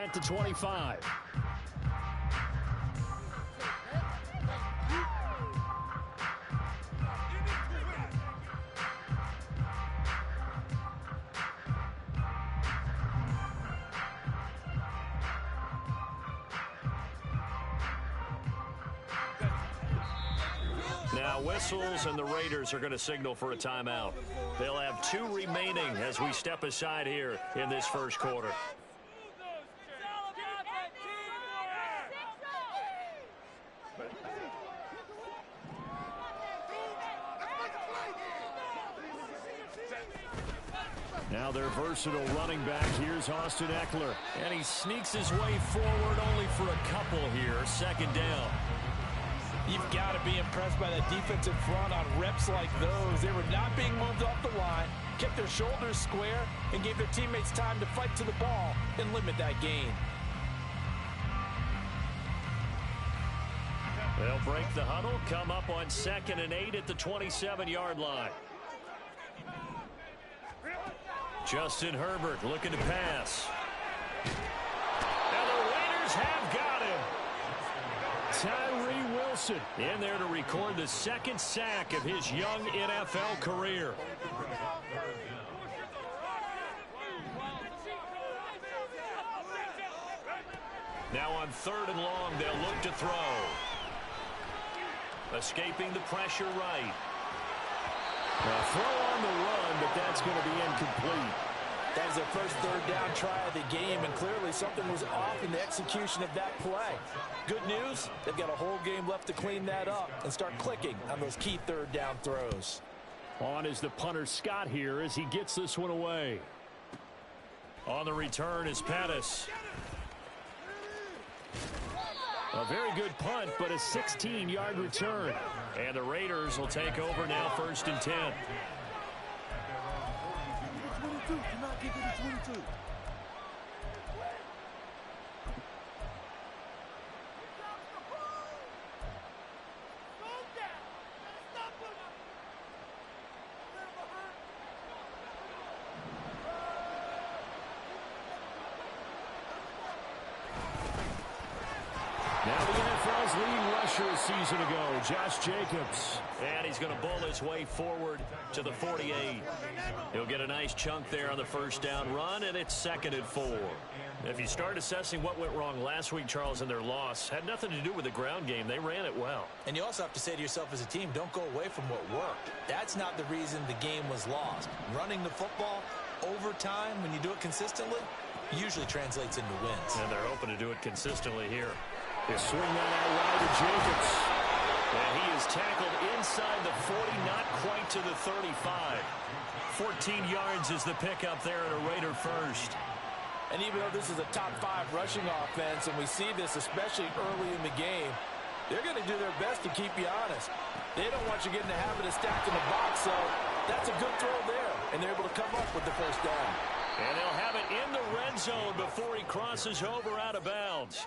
at the 25. Now whistles, and the Raiders are going to signal for a timeout. They'll have 2 remaining as we step aside here in this first quarter. Now their versatile running back, here's Austin Eckler. And he sneaks his way forward only for a couple here, 2nd down. You've got to be impressed by that defensive front on reps like those. They were not being moved off the line, kept their shoulders square, and gave their teammates time to fight to the ball and limit that gain. They'll break the huddle, come up on 2nd and 8 at the 27-yard line. Justin Herbert looking to pass. And the Raiders have got him. Tyree Wilson in there to record the 2nd sack of his young NFL career. Now on 3rd and long, they'll look to throw. Escaping the pressure right. A throw on the run, but that's going to be incomplete. That was their first 3rd down try of the game, and clearly something was off in the execution of that play. Good news, they've got a whole game left to clean that up and start clicking on those key 3rd down throws. On is the punter Scott here as he gets this one away. On the return is Pettis. A very good punt, but a 16-yard return. And the Raiders will take over now, 1st and 10. Do not give it a 22. Now the NFL's leading rusher a season ago, Josh Jacobs. And he's going to bull his way forward to the 48. He'll get a nice chunk there on the 1st down run, and it's 2nd and 4. If you start assessing what went wrong last week, Charles, in their loss, had nothing to do with the ground game. They ran it well. And you also have to say to yourself as a team, don't go away from what worked. That's not the reason the game was lost. Running the football over time, when you do it consistently, usually translates into wins. And they're hoping to do it consistently here. They swing that out wide to Jacobs. And he is tackled inside the 40, not quite to the 35. 14 yards is the pickup there at a Raider first. And even though this is a top 5 rushing offense, and we see this especially early in the game, they're going to do their best to keep you honest. They don't want you getting the habit of stacking the box, so that's a good throw there. And they're able to come up with the 1st down. And they'll have it in the red zone before he crosses over out of bounds.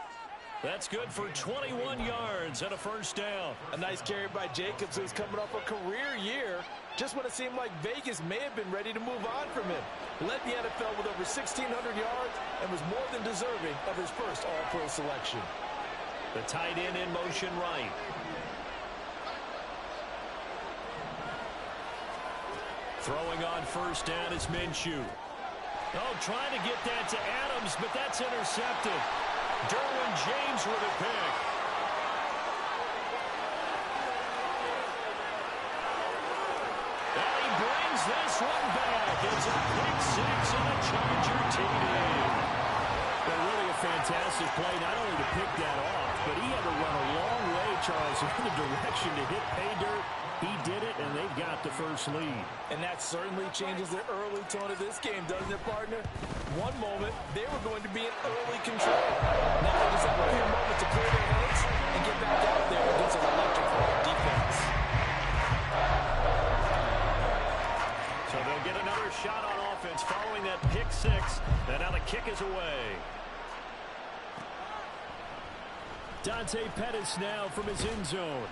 That's good for 21 yards and a 1st down. A nice carry by Jacobs, who's coming off a career year. Just when it seemed like Vegas may have been ready to move on from him. Led the NFL with over 1,600 yards and was more than deserving of his first All-Pro selection. The tight end in motion right. Throwing on 1st down is Minshew. Oh, trying to get that to Adams, but that's intercepted. Derwin James with a pick. And he brings this one back. It's a pick 6 and a Charger TD. But really a fantastic play, not only to pick that off, but he had to run a long way, Charles, in the direction to hit pay dirt. He did it, and they've got the first lead. And that certainly changes the early tone of this game, doesn't it, partner? One moment, they were going to be in early control. Now they just have a few moments to clear their heads and get back out there against an electrifying defense. So they'll get another shot on offense following that pick 6, and now the kick is away. Dante Pettis now from his end zone.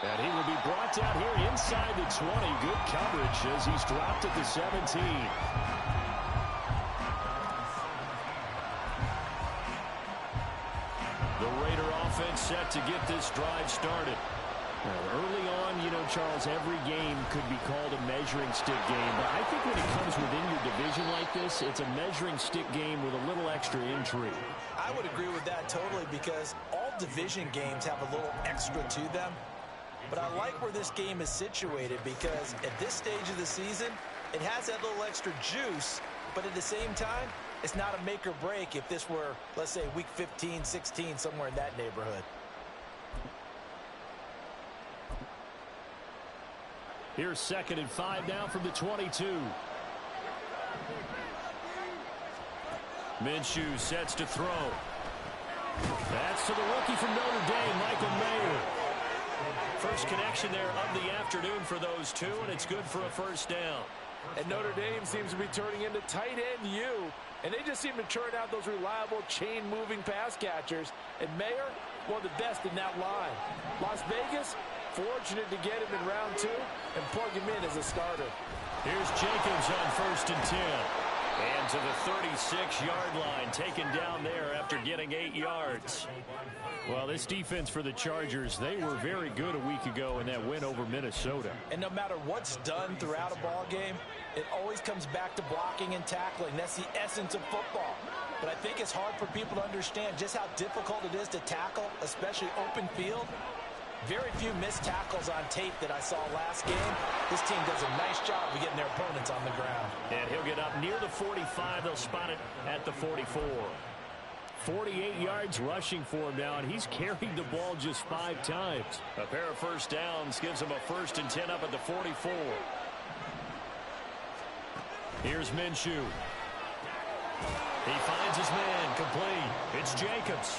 And he will be brought down here inside the 20. Good coverage as he's dropped at the 17. to get this drive started. Well, early on, you know, Charles, every game could be called a measuring stick game. But I think when it comes within your division like this, it's a measuring stick game with a little extra intrigue. I would agree with that totally because all division games have a little extra to them. But I like where this game is situated because at this stage of the season, it has that little extra juice. But at the same time, it's not a make or break if this were, let's say, week 15, 16, somewhere in that neighborhood. Here's 2nd and 5 now from the 22. Minshew sets to throw. That's to the rookie from Notre Dame, Michael Mayer. First connection there of the afternoon for those two, and it's good for a first down. And Notre Dame seems to be turning into tight end U, and they just seem to churn out those reliable chain-moving pass catchers. And Mayer, one of the best in that line. Las Vegas, fortunate to get him in round 2 and plug him in as a starter. Here's Jacobs on 1st and 10. And to the 36-yard line, taken down there after getting 8 yards. Well, this defense for the Chargers, they were very good a week ago in that win over Minnesota. And no matter what's done throughout a ball game, it always comes back to blocking and tackling. That's the essence of football. But I think it's hard for people to understand just how difficult it is to tackle, especially open field. Very few missed tackles on tape that I saw last game. This team does a nice job of getting their opponents on the ground. And he'll get up near the 45. They'll spot it at the 44. 48 yards rushing for him now, and he's carried the ball just 5 times. A pair of first downs gives him a 1st and 10 up at the 44. Here's Minshew. He finds his man, complete. It's Jacobs.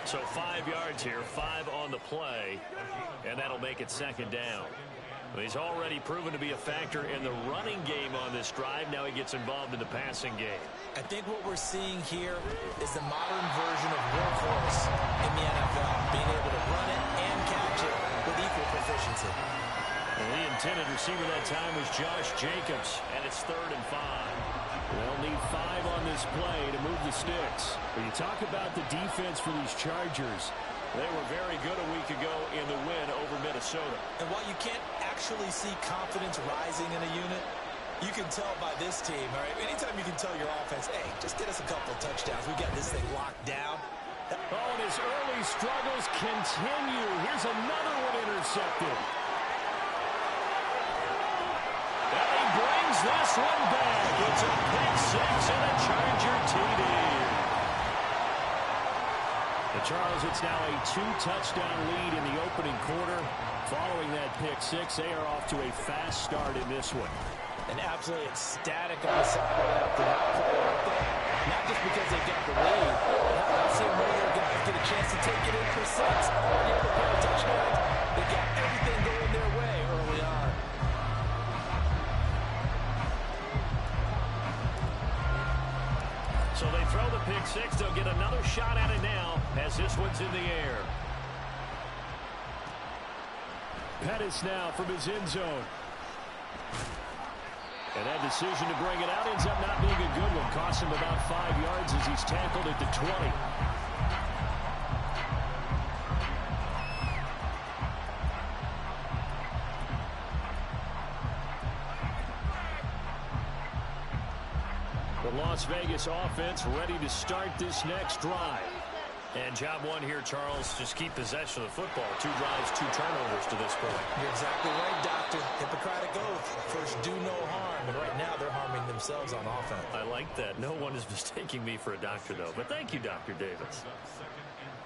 So 5 yards here, 5 on the play, and that'll make it 2nd down. He's already proven to be a factor in the running game on this drive. Now he gets involved in the passing game. I think what we're seeing here is the modern version of workhorse in the NFL, being able to run it and catch it with equal proficiency. Well, the intended receiver that time was Josh Jacobs, and it's 3rd and 5. They'll need 5 on this play to move the sticks. When you talk about the defense for these Chargers, they were very good a week ago in the win over Minnesota. And while you can't actually see confidence rising in a unit, you can tell by this team, all right? Anytime you can tell your offense, hey, just get us a couple of touchdowns. We got this thing locked down. Oh, and his early struggles continue. Here's another one intercepted. And he brings this one back. It's a pick 6 and a Charger TD. Charles, it's now a 2-touchdown lead in the opening quarter. Following that pick 6, they are off to a fast start in this one. And absolutely ecstatic on the sideline after that play right there. Not just because they got the lead, but how about seeing one of their guys get a chance to take it in for 6? Already up a pair of touchdowns. They got everything going their way early on. So they throw the pick 6. They'll get another shot at it now as this one's in the air. Pettis now from his end zone. And that decision to bring it out ends up not being a good one. Costs him about 5 yards as he's tackled at the 20. The Las Vegas offense ready to start this next drive. And job one here, Charles, just keep possession of the football. 2 drives, 2 turnovers to this point. You're exactly right, Doctor. Hippocratic oath. First, do no harm. And right now, they're harming themselves on offense. I like that. No one is mistaking me for a doctor, though. But thank you, Dr. Davis.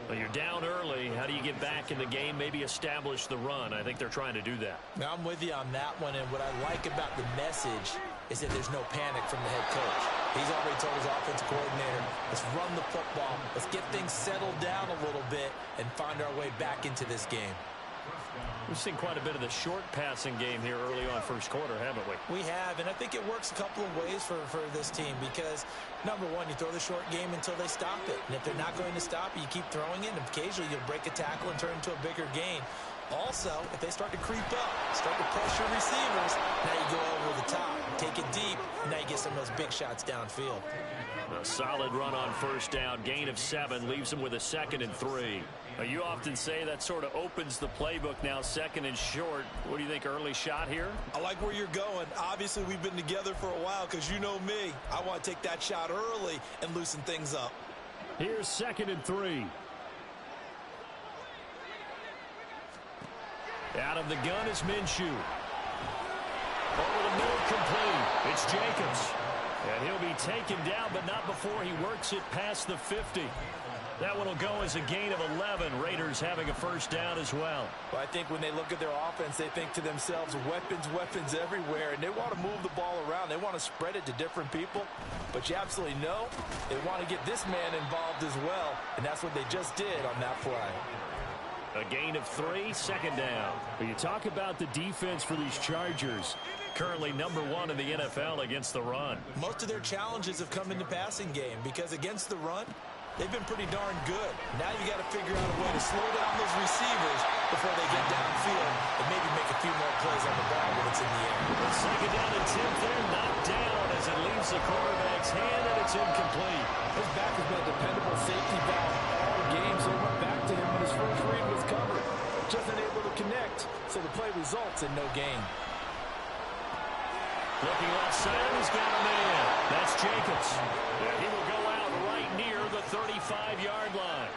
Well, you're down early. How do you get back in the game, maybe establish the run? I think they're trying to do that. Now, I'm with you on that one. And what I like about the message is that there's no panic from the head coach. He's already told his offensive coordinator, let's run the football. Let's get things settled down a little bit and find our way back into this game. We've seen quite a bit of the short passing game here early on first quarter, haven't we? We have, and I think it works a couple of ways for this team because, number one, you throw the short game until they stop it. And if they're not going to stop it, you keep throwing it, and occasionally you'll break a tackle and turn into a bigger gain. Also, if they start to creep up, start to pressure receivers, now you go over the top, take it deep, and now you get some of those big shots downfield. A solid run on first down, gain of 7, leaves them with a 2nd and 3. You often say that sort of opens the playbook now, second and short. What do you think, early shot here? I like where you're going. Obviously, we've been together for a while because you know me. I want to take that shot early and loosen things up. Here's 2nd and 3. Out of the gun is Minshew. Over the middle, complete. It's Jacobs. And he'll be taken down, but not before he works it past the 50. That one will go as a gain of 11. Raiders having a first down as well. Well, I think when they look at their offense, they think to themselves, weapons everywhere, and they want to move the ball around. They want to spread it to different people. But you absolutely know they want to get this man involved as well, and that's what they just did on that play. A gain of 3, second down. But you talk about the defense for these Chargers. Currently number 1 in the NFL against the run. Most of their challenges have come in the passing game because against the run, they've been pretty darn good. Now you got to figure out a way to slow down those receivers before they get downfield and maybe make a few more plays on the ball when it's in the air. The second down and 10 there, knocked down as it leaves the quarterback's hand, and it's incomplete. His back has been a dependable safety valve all game, so he went back to him when his first read was covered. Just unable to connect, so the play results in no gain. Looking offside, he's got a man. That's Jacobs. And he will go out right near the 35-yard line.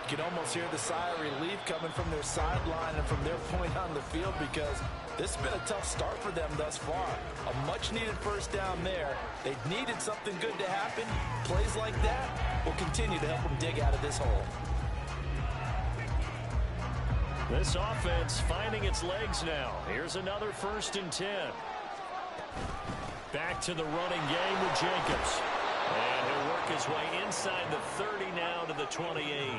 You can almost hear the sigh of relief coming from their sideline and from their point on the field because this has been a tough start for them thus far. A much-needed first down there. They needed something good to happen. Plays like that will continue to help them dig out of this hole. This offense finding its legs now. Here's another 1st and 10. Back to the running game with Jacobs. And he'll work his way inside the 30 now to the 28.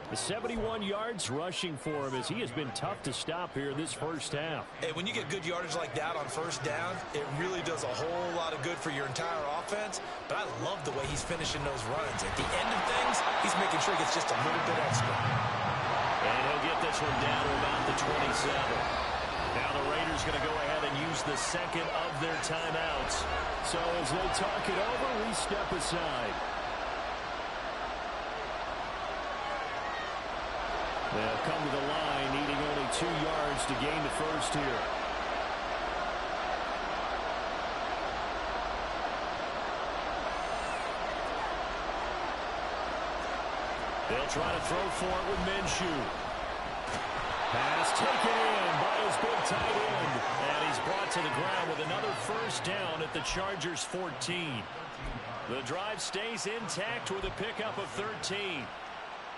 The 71 yards rushing for him as he has been tough to stop here this first half. Hey, when you get good yardage like that on first down, it really does a whole lot of good for your entire offense. But I love the way he's finishing those runs. At the end of things, he's making sure he gets just a little bit extra. And he'll get this one down to about the 27. Now the Raiders going to go ahead and use the second of their timeouts. So as they talk it over, we step aside. They'll come to the line, needing only 2 yards to gain the first here. They'll try to throw for it with Minshew. Pass taken in by his big tight end. And he's brought to the ground with another first down at the Chargers' 14. The drive stays intact with a pickup of 13.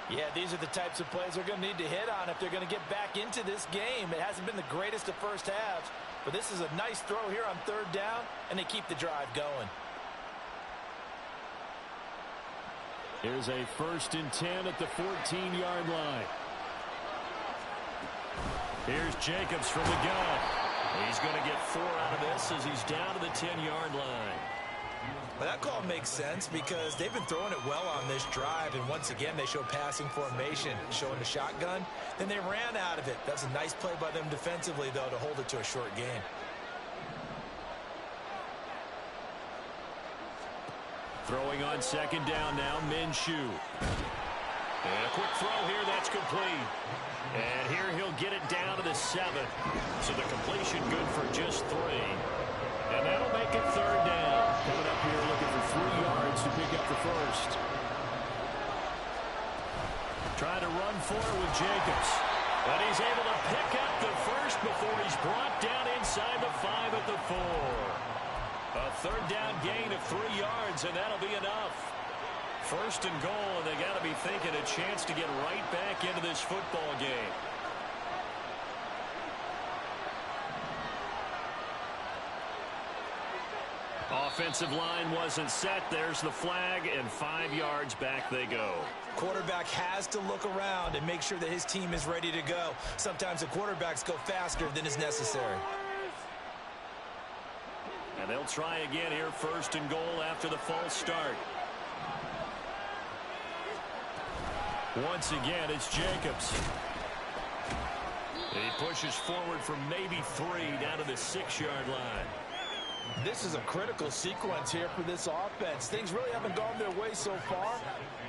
Yeah, these are the types of plays they're going to need to hit on if they're going to get back into this game. It hasn't been the greatest of first halves, but this is a nice throw here on 3rd down, and they keep the drive going. Here's a 1st and 10 at the 14-yard line. Here's Jacobs from the gun. He's going to get 4 out of this as he's down to the 10-yard line. Well, that call makes sense because they've been throwing it well on this drive, and once again they show passing formation, showing the shotgun. Then they ran out of it. That's a nice play by them defensively, though, to hold it to a short game. Throwing on 2nd down now, Minshew. And a quick throw here, that's complete. And here he'll get it down to the 7. So the completion good for just 3. And that'll make it 3rd down. Coming up here looking for 3 yards to pick up the first. Trying to run for it with Jacobs. And he's able to pick up the first before he's brought down inside the 5 at the 4. A 3rd down gain of 3 yards, and that'll be enough. 1st and goal, and they got to be thinking a chance to get right back into this football game. Offensive line wasn't set. There's the flag, and 5 yards back they go. Quarterback has to look around and make sure that his team is ready to go. Sometimes the quarterbacks go faster than is necessary. And they'll try again here, 1st and goal after the false start. Once again, it's Jacobs. He pushes forward from maybe 3 down to the 6-yard line. This is a critical sequence here for this offense. Things really haven't gone their way so far.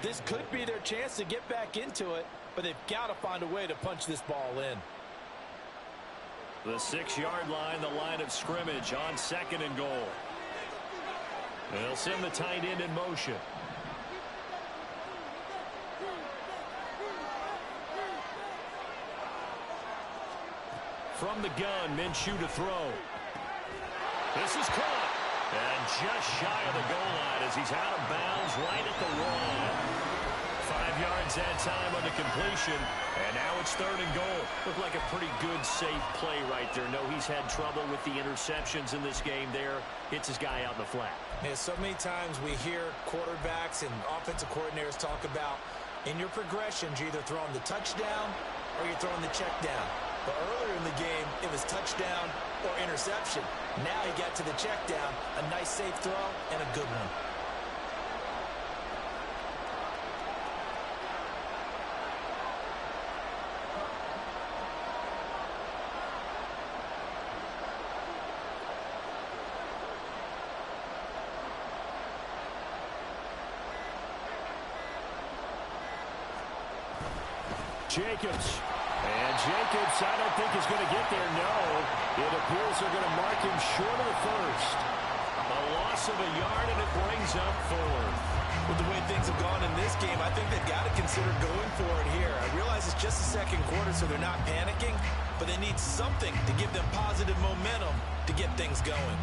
This could be their chance to get back into it, but they've got to find a way to punch this ball in. The 6-yard line, the line of scrimmage on 2nd and goal. They'll send the tight end in motion. From the gun, Minshew to throw. This is caught. And just shy of the goal line as he's out of bounds right at the 1. 5 yards that time on the completion. And now it's 3rd and goal. Looked like a pretty good, safe play right there. No, he's had trouble with the interceptions in this game there. Hits his guy out in the flat. Yeah, so many times we hear quarterbacks and offensive coordinators talk about in your progressions, you're either throwing the touchdown or you're throwing the check down. But earlier in the game, it was touchdown or interception. Now he got to the check down, a nice safe throw, and a good one. Jacobs. And Jacobs, I don't think is going to get there. No, it appears they're going to mark him short of the first. A loss of a yard, and it brings up 4th. With the way things have gone in this game, I think they've got to consider going for it here. I realize it's just the 2nd quarter, so they're not panicking, but they need something to give them positive momentum to get things going.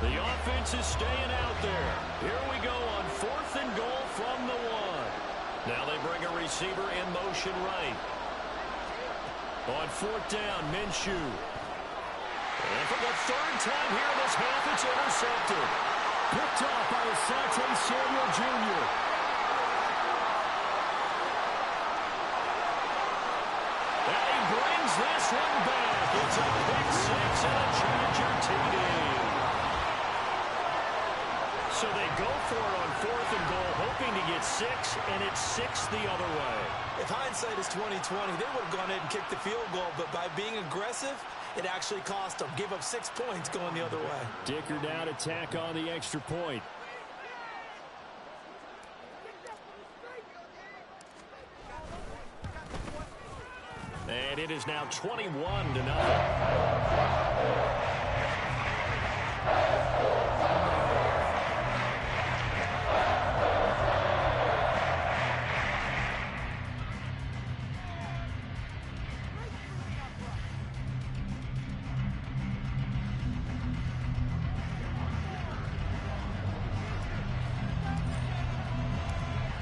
The offense is staying out there. Here we go on 4th and goal from the 1. Now they bring a receiver in motion right. On 4th down, Minshew. And for the 3rd time here in this half, it's intercepted. Picked off by Asante Samuel Jr. And he brings this one back. It's a pick 6 and a Charger TD. So they go for it on 4th and goal, hoping to get 6, and it's 6 the other way. If hindsight is 20/20, they would have gone ahead and kicked the field goal, but by being aggressive, it actually cost them. Give up 6 points going the other way. Dicker down to tack on the extra point. And it is now 21-0.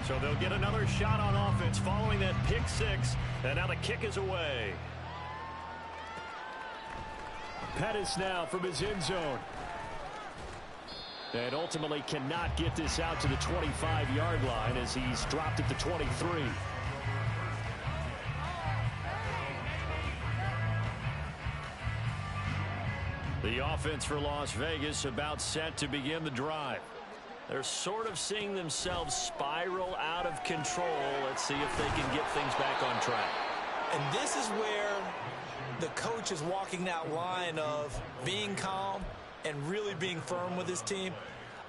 So they'll get another shot on offense following that pick 6. And now the kick is away. Pettis now from his end zone. And ultimately cannot get this out to the 25-yard line as he's dropped at the 23. The offense for Las Vegas about set to begin the drive. They're sort of seeing themselves spiral out of control. Let's see if they can get things back on track. And this is where the coach is walking that line of being calm and really being firm with his team.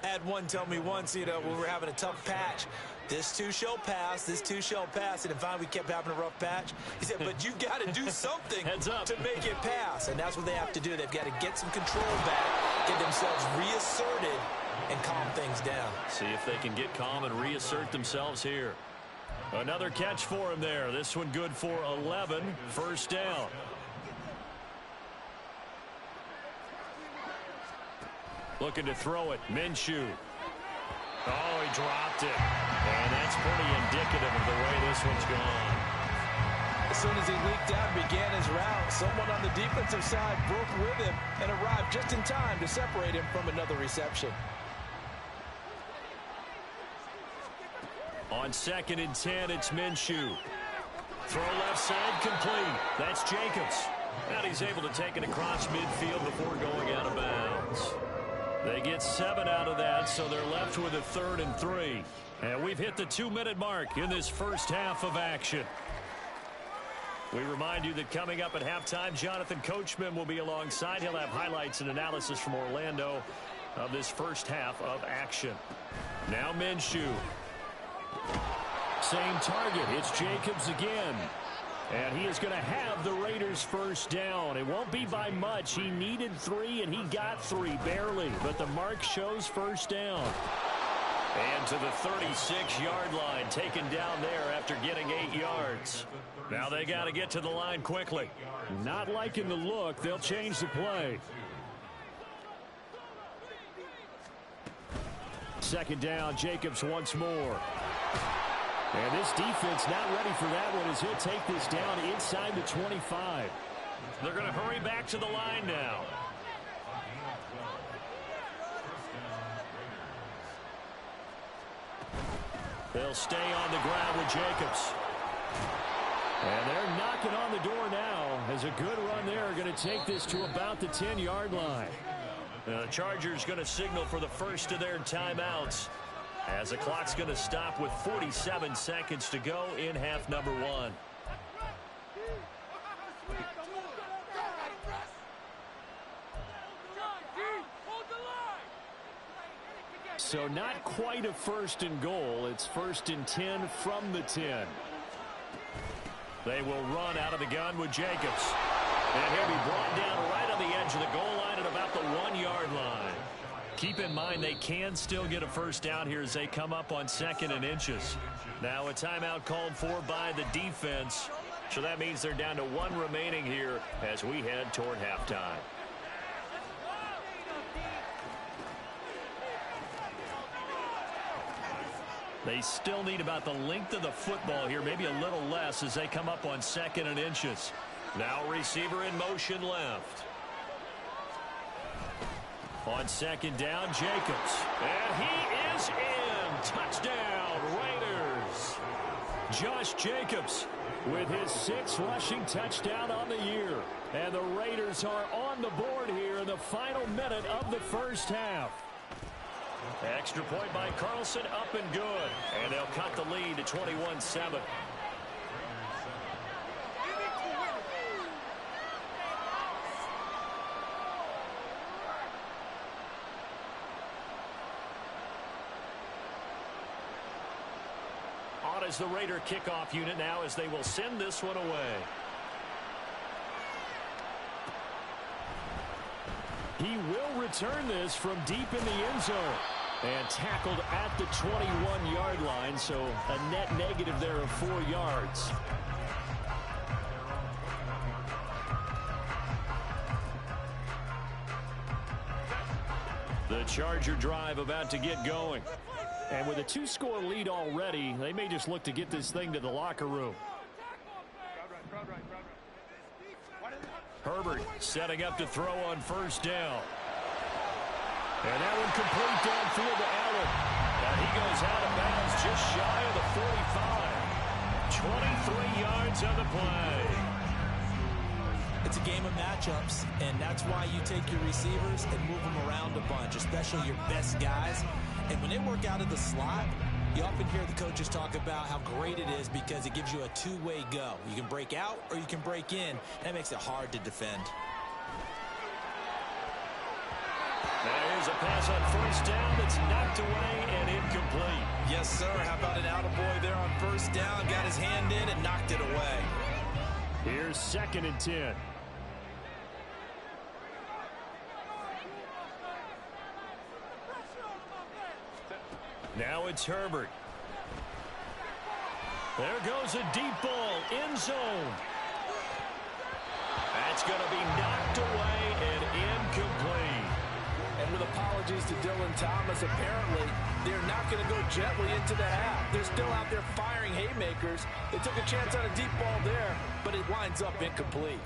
I had one tell me once, when we were having a tough patch, this too shall pass, this too shall pass. And finally we kept having a rough patch. He said, but you've got to do something to make it pass. And that's what they have to do. They've got to get some control back, get themselves reasserted, and calm things down. See if they can get calm and reassert themselves here. Another catch for him there. This one good for 11. First down. Looking to throw it. Minshew. Oh, he dropped it. And that's pretty indicative of the way this one's gone. As soon as he leaked out and began his route, someone on the defensive side broke with him and arrived just in time to separate him from another reception. On 2nd and 10, it's Minshew. Throw left side complete. That's Jacobs. And he's able to take it across midfield before going out of bounds. They get 7 out of that, so they're left with a 3rd and 3. And we've hit the 2-minute mark in this first half of action. We remind you that coming up at halftime, Jonathan Coachman will be alongside. He'll have highlights and analysis from Orlando of this first half of action. Now Minshew. Same target. It's Jacobs again. And he is going to have the Raiders first down. It won't be by much. He needed 3, and he got 3, barely. But the mark shows first down. And to the 36-yard line, taken down there after getting 8 yards. Now they got to get to the line quickly. Not liking the look. They'll change the play. Second down, Jacobs once more. And this defense not ready for that one as he'll take this down inside the 25. They're going to hurry back to the line now. They'll stay on the ground with Jacobs. And they're knocking on the door now as a good run there are going to take this to about the 10-yard line. The Chargers going to signal for the first of their timeouts as the clock's going to stop with 47 seconds to go in half number 1. So not quite a first and goal. It's first and 10 from the 10. They will run out of the gun with Jacobs. And he'll be brought down right on the edge of the goal line at about the 1-yard line. Keep in mind they can still get a first down here as they come up on 2nd and inches. Now a timeout called for by the defense. So that means they're down to 1 remaining here as we head toward halftime. They still need about the length of the football here, maybe a little less as they come up on 2nd and inches. Now receiver in motion left. On 2nd down, Jacobs. And he is in. Touchdown, Raiders. Josh Jacobs with his 6th rushing touchdown on the year. And the Raiders are on the board here in the final minute of the first half. Extra point by Carlson, up and good. And they'll cut the lead to 21-7. On is the Raider kickoff unit now as they will send this one away. He will return this from deep in the end zone. And tackled at the 21-yard line, so a net negative there of 4 yards. The Charger drive about to get going. And with a 2-score lead already, they may just look to get this thing to the locker room. Herbert setting up to throw on first down. And that one complete downfield to Allen. And he goes out of bounds just shy of the 45. 23 yards on the play. It's a game of matchups, and that's why you take your receivers and move them around a bunch, especially your best guys. And when they work out of the slot, you often hear the coaches talk about how great it is because it gives you a two-way go. You can break out or you can break in. That makes it hard to defend. There's a pass on first down that's knocked away and incomplete. Yes, sir. How about an attaboy there on first down? Got his hand in and knocked it away. Here's 2nd and 10. Now it's Herbert. There goes a deep ball, end zone. That's going to be knocked away and incomplete. And with apologies to Dylan Thomas, apparently they're not going to go gently into the half. They're still out there firing haymakers. They took a chance on a deep ball there, but it winds up incomplete.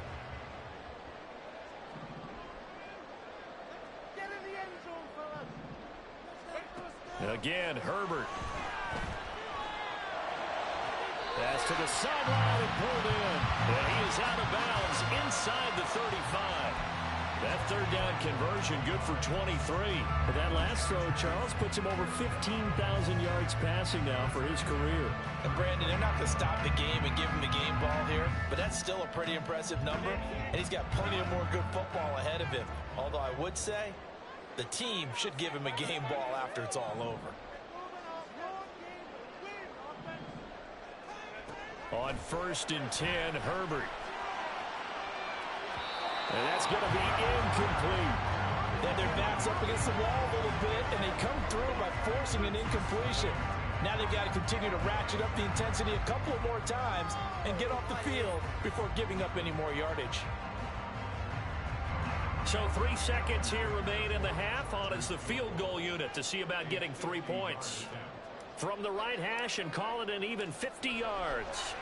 Again, Herbert. Pass to the sideline and pulled in. And he is out of bounds inside the 35. That third down conversion good for 23. But that last throw, Charles, puts him over 15,000 yards passing now for his career. And Brandon, they're not going to stop the game and give him the game ball here, but that's still a pretty impressive number, and he's got plenty of more good football ahead of him. Although I would say the team should give him a game ball after it's all over. On 1st and 10, Herbert. And that's going to be incomplete. Then their backs up against the wall a little bit, and they come through by forcing an incompletion. Now they've got to continue to ratchet up the intensity a couple of more times and get off the field before giving up any more yardage. So 3 seconds here remain in the half. On is the field goal unit to see about getting 3 points. From the right hash and call it an even 50 yards.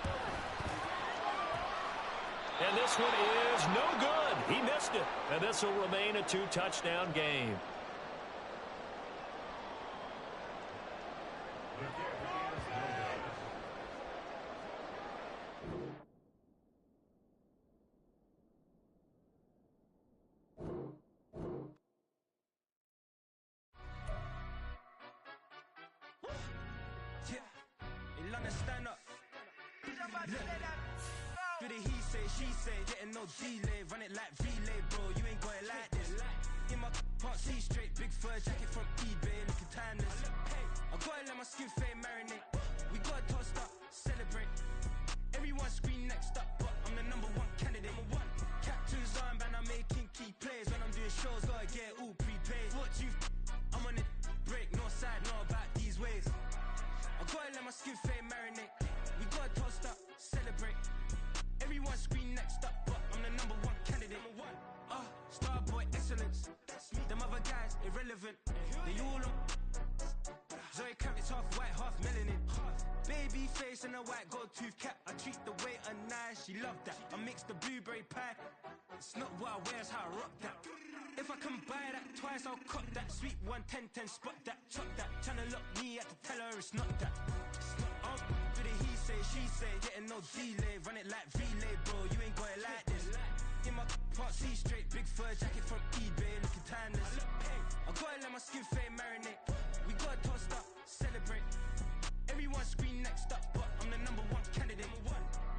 And this one is no good. He missed it. And this will remain a 2-touchdown game. Do the he say, she say, getting no delay, run it like relay, bro, you ain't got it like this. In my can't see straight, big fur jacket from eBay, looking timeless. I gotta let my skin fade marinate, we gotta toast up, celebrate. Everyone scream next up, but I'm the #1 candidate. Captain's armband, I'm making key plays, when I'm doing shows, gotta get all prepaid. What you I'm on it, break, no side, know about these ways. I gotta let my skin fade marinate, we gotta toast up, celebrate. Everyone scream next up, but I'm the #1 candidate. Starboy excellence. Them other guys irrelevant. They all on. Zoe Kravitz half white, half melanin. Baby face and a white gold tooth cap. I treat the waiter nice, she love that. I mix the blueberry pie. It's not what I wear, it's how I rock that. If I can buy that twice, I'll cop that. Sweet 110, spot that, chop that. Tryna lock me at the tell her it's not that. Do the he say, she say, getting no delay, run it like relay, bro, you ain't got it like this. In my can't see straight, big fur jacket from eBay, looking timeless. I gotta let my skin fade marinate, we gotta toast up, celebrate. Everyone scream next up, but I'm the #1 candidate.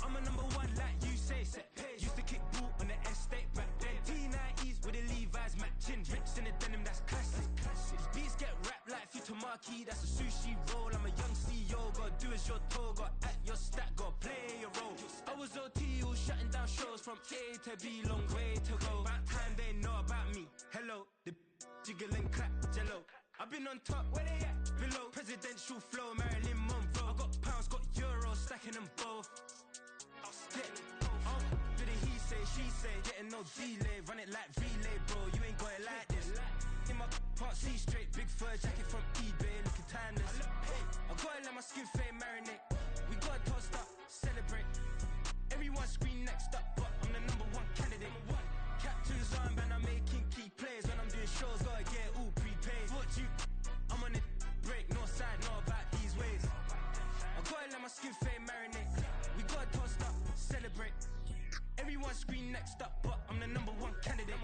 I'm a #1 like you say, set pace. Used to kick ball on the estate back then. T90s with the Levi's matching, rips in the denim, that's classic. These beats get wrapped like Futamaki, that's a sushi roll. I'm a young CEO, gotta do as you're told, gotta act your stat, gotta play your role. I was OT, all shutting down shows from A to B, long way to go. About time they know about me. Hello, the jiggle and clap, jello. I've been on top, where they at? Below, presidential flow, Marilyn Monroe. I got pounds, got euros, stacking them both. Do the he say, she say, getting no delay, run it like relay, bro, you ain't got it like this. In my can't see straight, big fur jacket from eBay, looking timeless. I gotta let my skin fade marinate, we gotta toast up, celebrate. Everyone scream next up, but I'm the #1 candidate. Captain's armband, I'm making key plays, when I'm doing shows, gotta get all prepaid. What you I'm on it, break, no side, know about these ways. I gotta let my skin fade marinate, we gotta toast up, celebrate. Everyone scream next up, but I'm the #1 candidate.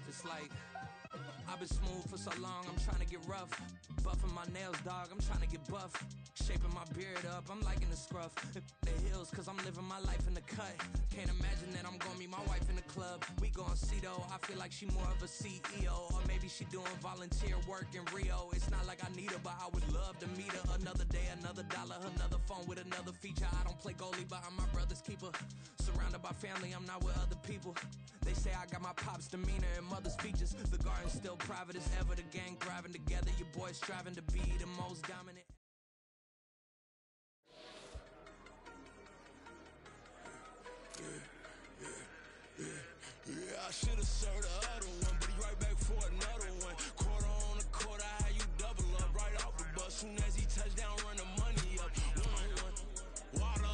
It's like I've been smooth for so long, I'm trying to get rough. Buffing my nails, dog, I'm trying to get buff. Shaping my beard up, I'm liking the scruff. The heels, cause I'm living my life in the cut. Can't imagine that I'm gonna meet my wife in the club. We gon' see though, I feel like she more of a CEO. Or maybe she doing volunteer work in Rio. It's not like I need her, but I would love to meet her. Another day, another dollar, another phone with another feature. I don't play goalie, but I'm my brother's keeper. Surrounded by family, I'm not with other people. They say I got my pop's demeanor and mother's features. The garden's still private as ever, the gang thriving together. Your boys striving to be the most dominant. Yeah, I should've served the other one, but he right back for another one. Quarter on the quarter, how you double up right off the bus. Soon as he touch down, run the money up. One-on-one, water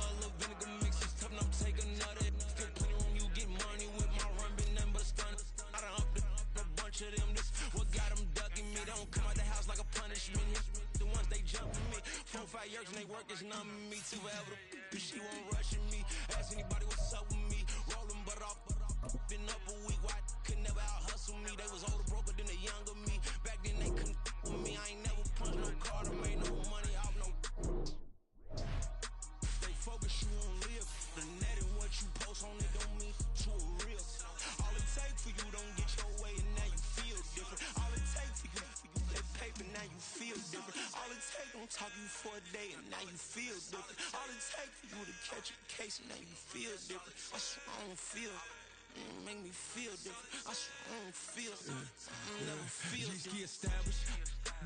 numbing me. 4-5 years and they work is numbing me. Too forever, but she won't rushing me. Ask anybody what's up with me. Rolling butt off. Been up a week, why could never out hustle me? They was older, broker than the younger me. Back then they couldn't with me. I ain't never punched no card or made no money off no. They focus, you on live. The net and what you post on it don't mean to a real. All it take for you don't get your way and now you feel different. All it take for you that paper, now you feel different. All it take don't talk you for a day and now you feel different. All it take for you to catch a case and now you feel different. I swear I don't feel. Make me feel different. I swear I don't feel. Never feel different. G-ski established.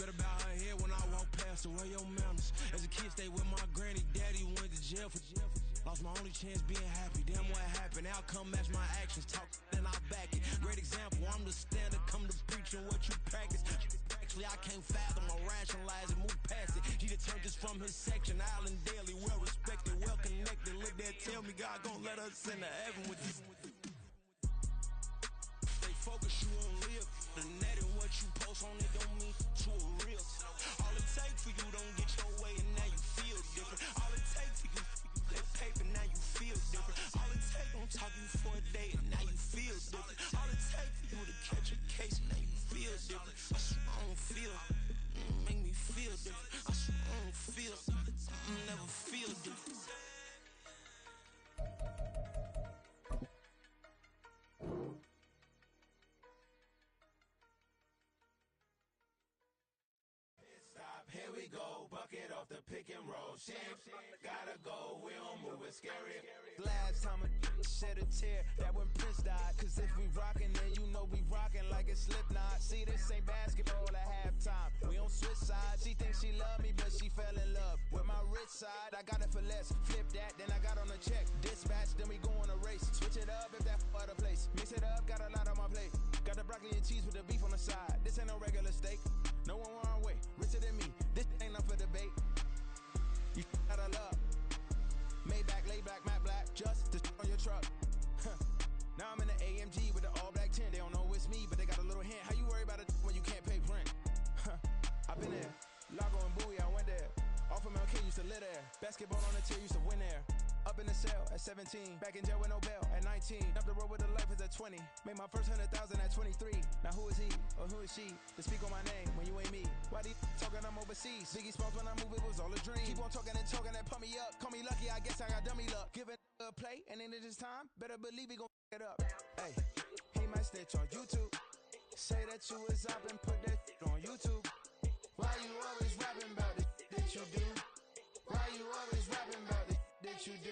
Better bow her head when I walk past her. Where your manners? As a kid, stayed with my granny. Daddy went to jail for jail. Lost my only chance being happy. Damn, what happened? Outcome match my actions. Talk and I back it. Great example. I'm the standard. Come to preaching what you practice. Actually, I can't fathom or rationalize and move past it. He turned this from his section. Island daily, well respected, well connected. Look there, tell me God gon' let us into heaven with this. Focus, you on live. The net and what you post on it don't mean to a real. All it take for you don't get your way and now you feel different. All it take for you that paper, now you feel different. All it take don't talk you for a day and now you feel different. All it take for you to catch a case and now you feel different. I swear I don't feel. Make me feel different. I swear I don't feel. Never feel different. Here we go, bucket off the pick and roll. Shit, gotta go, we don't move, it's scary. Last time a shed a tear, that when Prince died. Cause if we rockin', then you know we rockin' like a Slipknot. See, this ain't basketball at halftime. We on switch sides. She thinks she love me, but she fell in love with my rich side. I got it for less, flip that, then I got on a check. Dispatch, then we go on a race. Switch it up if that other place. Mix it up, got a lot on my plate. Got the broccoli and cheese with the beef on the side. This ain't no regular steak. No one wrong way, richer than me. This ain't up for debate. You out of love. Maybach, laid back, matte black, just to on your truck. Now I'm in the AMG with the all black tint. They don't know it's me, but they got a little hint. How you worry about it when you can't pay rent? I've been there. Lago and Bowie, I went there. Off of MLK, used to live there. Basketball on the tier, used to win there. Up in the cell at 17. Back in jail with no bail at 19. Up the road with the life is at 20. Made my first 100,000 at 23. Now who is he or who is she to speak on my name when you ain't me? Why they talking I'm overseas? Biggie Smalls when I move, it was all a dream. Keep on talking and talking and pump me up. Call me lucky, I guess I got dummy luck. Give it a play and then it's time. Better believe he gon' it up. Hey, he might snitch on YouTube. Say that you was up and put that on YouTube. Why you always rapping about the that you do? Why you always rapping about the that you do?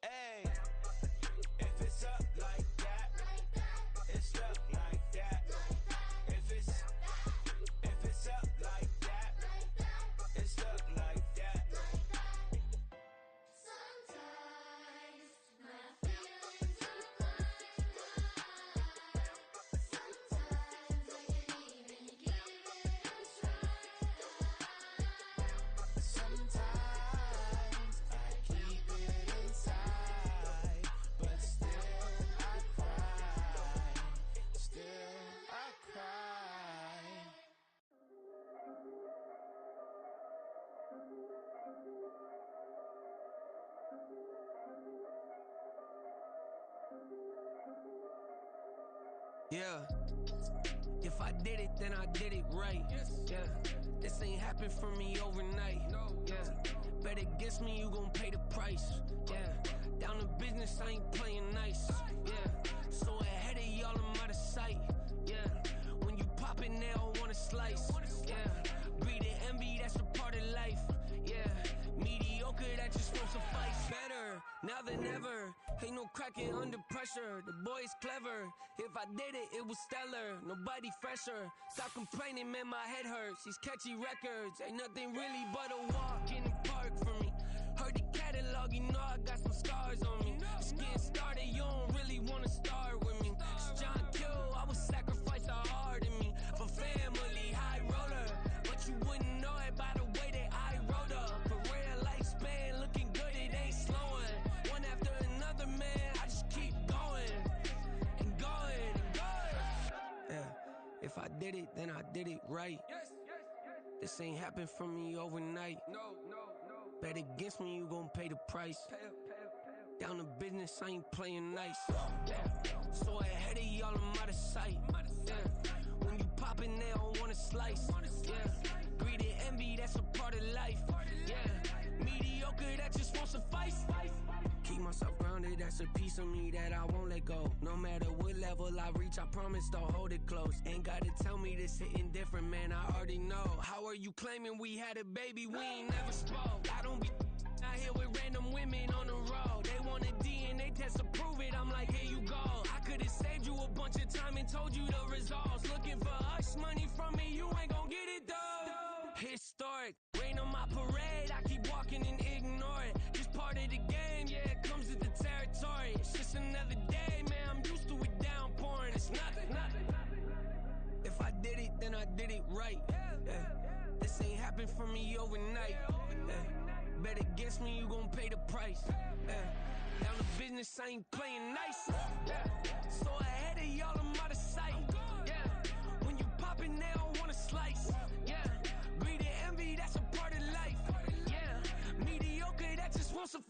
Hey, if it's up like that, it's stuck like that. If it's up like that, it's stuck like that. Sometimes my feelings are blind. Sometimes I can't even give it a try. Sometimes I keep it inside, but still I cry. Still I cry. Yeah. If I did it, then I did it right. Yeah. This ain't happened for me overnight. Yeah. Bet against me, you gon' pay the price. Yeah. Down to business, I ain't playing nice. Yeah. So ahead of y'all, I'm out of sight. Yeah. When you pop it, they don't wanna slice. Yeah. Greed and envy, that's a part of life. Yeah. Mediocre, that just won't suffice. Better now than ever. Ain't no cracking under pressure. The boy is clever. If I did it, it was stellar. Nobody fresher. Stop complaining, man, my head hurts. These catchy records ain't nothing really but a walk in the park for me. Heard the catalog, you know I got some scars on me. Just getting started, you don't really wanna start with me. It's John Kill, I would sacrifice a heart in me for family, high roller. But you wouldn't know it by the way that I wrote up. For real lifespan, looking good, it ain't slowing. One after another, man, I just keep going and going and going. Yeah, if I did it, then I did it right. This ain't happened for me overnight. Bet against me, you gon' pay the price. Down to business, I ain't playing nice. So ahead of y'all, I'm out of sight. When you poppin', they don't wanna slice. Greed and envy, that's a part of life. Mediocre, that just won't suffice. Keep myself grounded, that's a piece of me that I won't let go. No matter what level I reach, I promise to hold it close. Ain't gotta tell me this hitting different, man, I already know. How are you claiming we had a baby, we ain't never spoke? I don't be out here with random women on the road. They want a DNA test to prove it, I'm like, here you go. I could've saved you a bunch of time and told you the results. Looking for hush money from me, you ain't gon' get it though. Historic, rain on my parade, I keep walking and ignore it. Just part of the game, yeah, it comes with the territory. It's just another day, man, I'm used to it downpouring. It's nothing. If I did it, then I did it right. This ain't happened for me overnight. Bet against me, you gon' pay the price. Down to business, I ain't playing nice. So ahead of y'all, I'm out of sight. When you poppin', they don't wanna slice. Greed and envy, that's a part of life. Mediocre, that just won't suffice.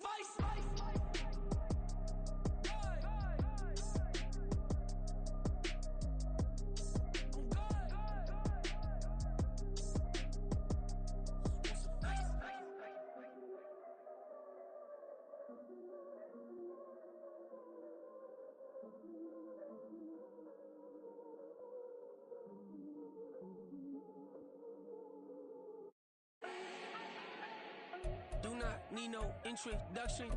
Do not need no introduction.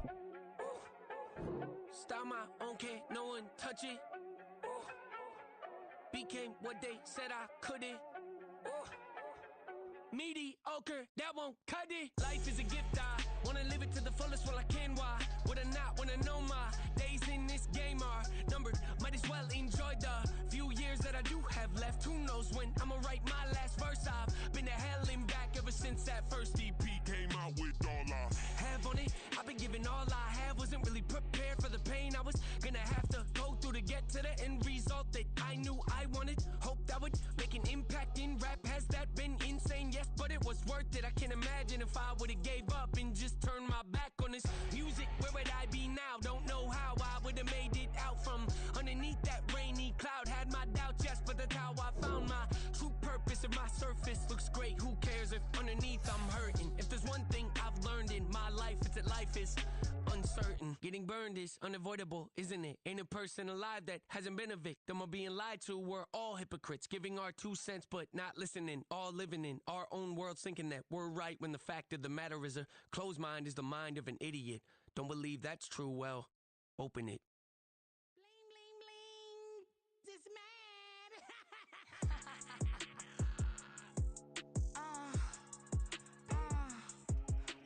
Start my own, can't no one touch it. Became what they said I couldn't. Mediocre, that won't cut it. Life is a gift, I wanna live it to the fullest while I can. Why would I not wanna know my days in this game are numbered? Might as well enjoy the few years that I do have left. Who knows when I'ma write my last verse? I've been to hell and back ever since that first EP came out with all I have on it. I've been giving all I have, wasn't really prepared for the pain I was gonna have to go through to get to the end result that I knew I wanted. Hoped I would make an impact in rap. Has that been insane? Yes, but it was worth it. I can't imagine if I would've gave up and just turned my back on this music. Where would I be now? Don't know how I would've made it out from underneath that rainy cloud. Had my doubts, yes, but that's how I found my true purpose. If my surface looks great, who cares if underneath I'm hurting? If there's one thing I've learned in my life, it's that life is uncertain. Getting burned is unavoidable, isn't it? Ain't a person alive that hasn't been a victim of being lied to. We're all hypocrites, giving our 2 cents but not listening. All living in our own world, thinking that we're right when the fact of the matter is a closed mind is the mind of an idiot. Don't believe that's true? Well, open it. Bling, bling, bling. This mad.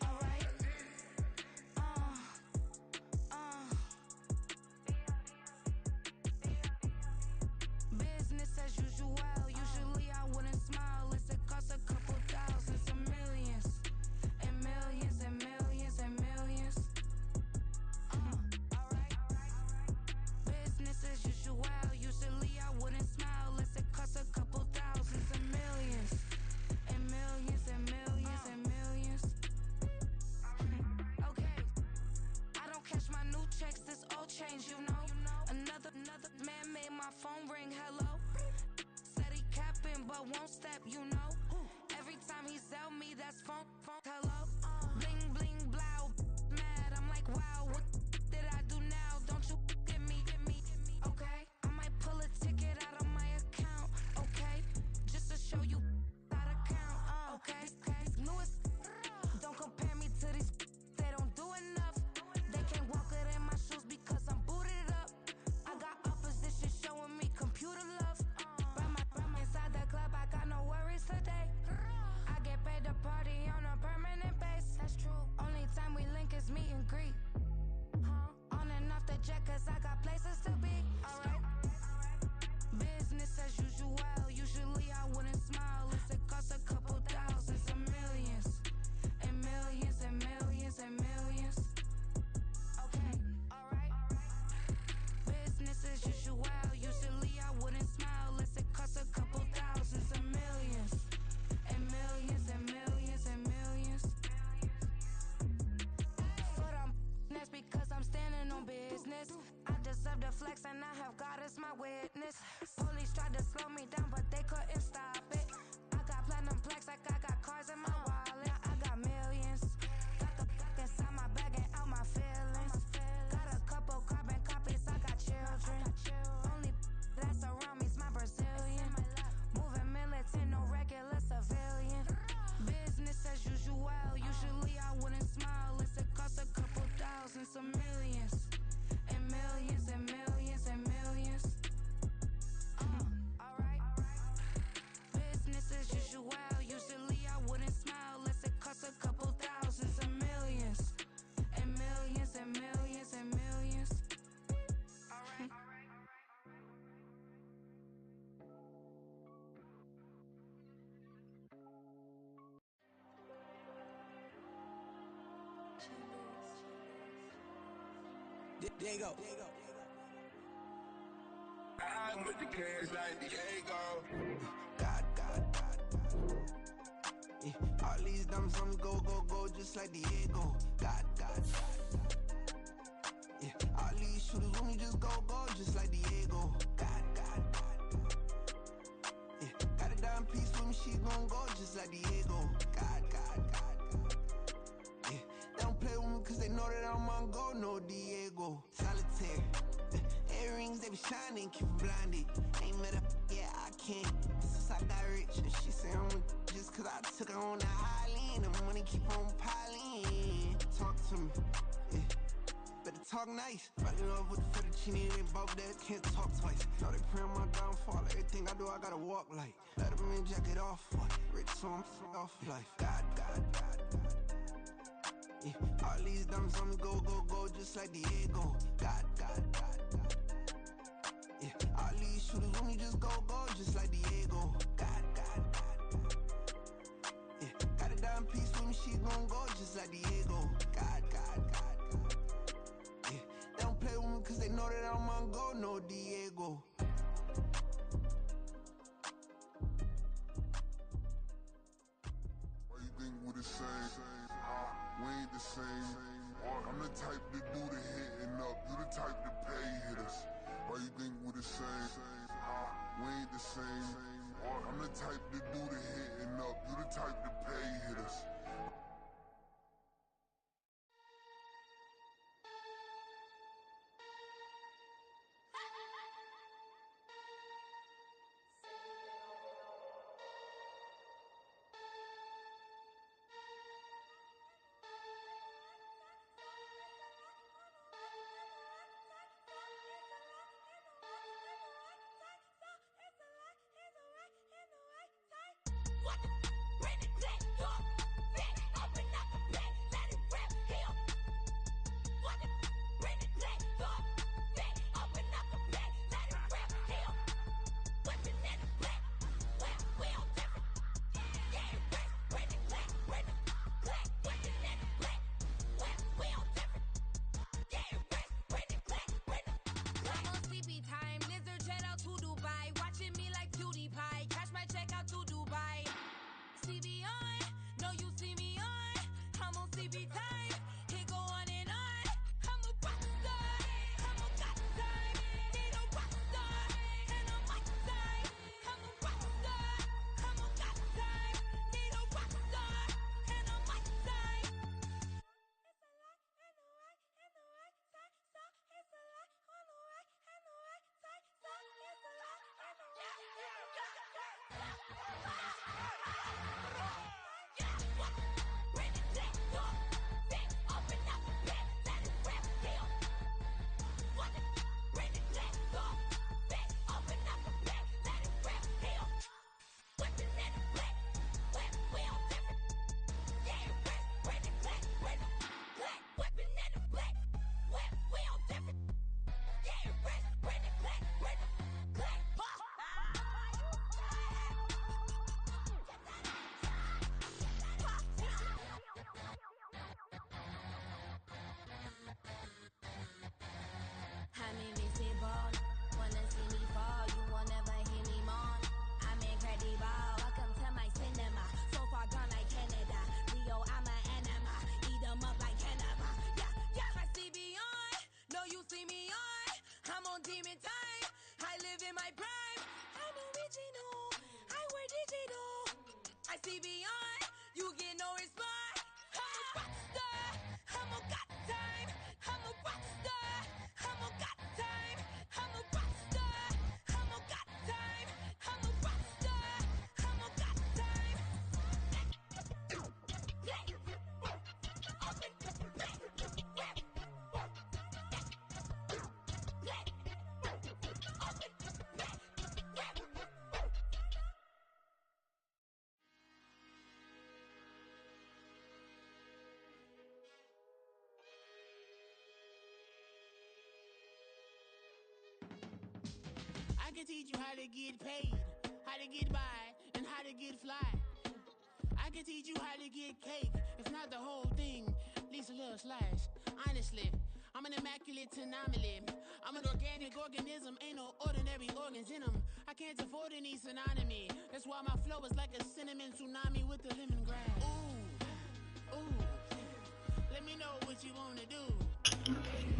Alright. Business as usual. Usually I wouldn't smile. It's a cost a couple thousands of millions. And millions and millions and millions. Alright. Diego. I'm with the cash like Diego. God. Yeah, all these diamonds on me go, just like Diego. God. Yeah, all these shooters on me just go, just like Diego. God. Yeah, got a dime piece with me, she gon' go just like Diego. God. Yeah, they don't play with me cause they know that I'm on go, no Diego. Solitaire. Earrings, they be shining, keep blinded. Ain't met up, yeah, I can't. Since I got rich, and she say I'm just cause I took her on the island. The money keep on piling. Talk to me, yeah. Better talk nice. Fall in love with the fettuccine, they both dead, can't talk twice. Know they pray on my downfall, everything I do, I gotta walk like. Let them in, jacket off, what? Rich, so I'm off life. God. Yeah, all these diamonds on me go, just like Diego. God. Yeah, all these shooters on me just go, just like Diego. God. Yeah, got a dime piece with me, she gon' go just like Diego. God. Yeah, they don't play with me cause they know that I'm on go, no Diego. Why you think we the same? We ain't the same. I'm the type to do the hitting up, you the type to pay hitters. Why you think we the same? We ain't the same. I'm the type to do the hitting up, you the type to pay hitters. I can teach you how to get paid, how to get by, and how to get fly. I I can teach you how to get cake, if not the whole thing, at least a little slice. Honestly, I'm an immaculate anomaly. I'm an organic organism, ain't no ordinary organs in them. I can't afford any synonymy. That's why my flow is like a cinnamon tsunami with the lemongrass. Ooh, ooh. Let me know what you wanna do.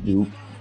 Nope.